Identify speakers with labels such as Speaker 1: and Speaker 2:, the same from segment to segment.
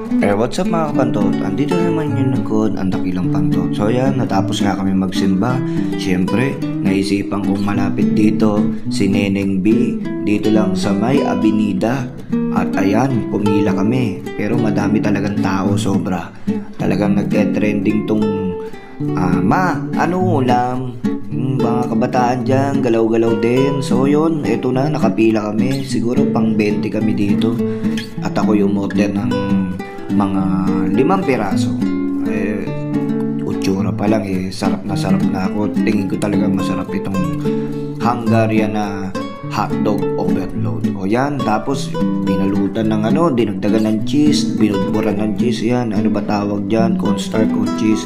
Speaker 1: What's up mga kapantot? Andito naman yung lingkod, ang dakilang pantot. So yan, natapos nga kami magsimba. Siyempre, naisipan kong malapit dito si Neneng B. Dito lang sa may Avenida. At ayan, pumila kami. Pero madami talagang tao, sobra. Talagang nagte-trending tong ma, ano ulam? Mga kabataan dyan, galaw-galaw din. So yun, eto na, nakapila kami. Siguro pang 20 kami dito. At ako yung order ng mga 5 piraso. Utsura pa lang sarap na ako. Tingin ko talagang masarap itong Hungarian na hotdog overload. O yan, tapos pinalutan ng dinagdagan ng cheese, binudburan ng cheese. Yan, ano ba tawag dyan? Cornstarch o cheese.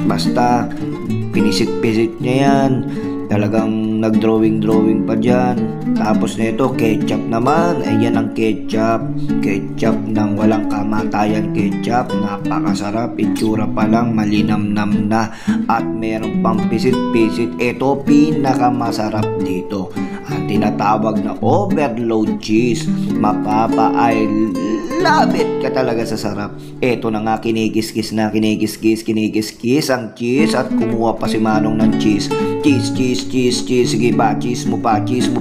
Speaker 1: Basta, pinisit-pisit niya yan. Talagang nag-drawing pa dyan. Tapos nito, ketchup naman. Ayan ang ketchup. Ketchup ng walang kamatayan ketchup. Napakasarap. Itsura pa lang, malinamnam na. At meron pang pisit-pisit. Ito, pinakamasarap dito. Ang tinatawag na overload cheese. I love it ka talaga sa sarap. Ito na nga, kinikis-kis ang cheese. At kumuha pa si Manong ng cheese. Cheese. Sige ba, cheese mo pa. Cheese.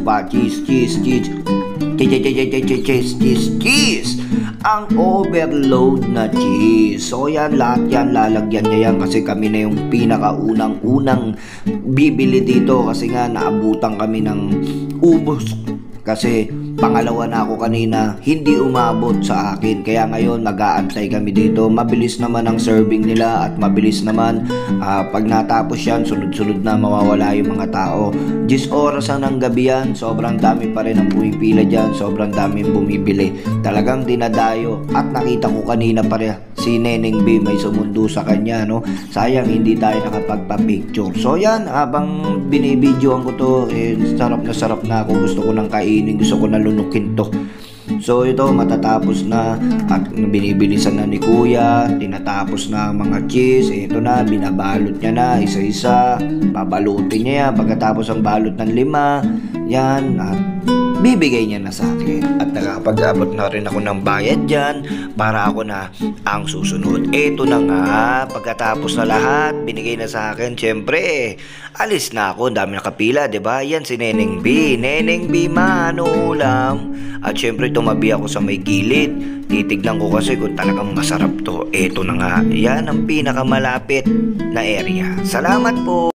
Speaker 1: Ang overload na cheese. So yan, lahat yan, lalagyan niya yan. Kasi kami na yung pinakaunang bibili dito. Kasi nga, naabutan kami ng ubos. Kasi pangalawa na ako kanina, hindi umabot sa akin. Kaya ngayon, mag-aantay kami dito. Mabilis naman ang serving nila at mabilis naman. Pag natapos yan, sunod-sunod na mawawala yung mga tao. 10 oras ang ng gabi yan. Sobrang dami pa rin ang pumipila dyan. Sobrang dami bumibili. Talagang dinadayo. At nakita ko kanina pa rin si Neneng B, may sumundo sa kanya, no? Sayang hindi tayo nakapagpa-picture. So yan, habang binibidyoan ko to, sarap na ako. Gusto ko nang kainin, gusto ko na lunukin to. So ito, matatapos na at binibilisan na ni Kuya. Tinatapos na ang mga cheese. Ito na, binabalot niya na isa-isa. Babalutin niya yan. Pagkatapos ang balot ng 5, yan, at bibigay niya na sa akin. At nakapag-abot na rin ako ng bayad dyan para ako na ang susunod. Ito na nga, pagkatapos na lahat, binigay na sa akin. Siyempre, alis na ako. Dami nakapila, diba? Yan si Neneng B. Neneng B, ano ulam? At siyempre, tumabi ako sa may gilid. Titignan ko kasi kung talagang masarap to. Ito na nga, yan ang pinakamalapit na area. Salamat po!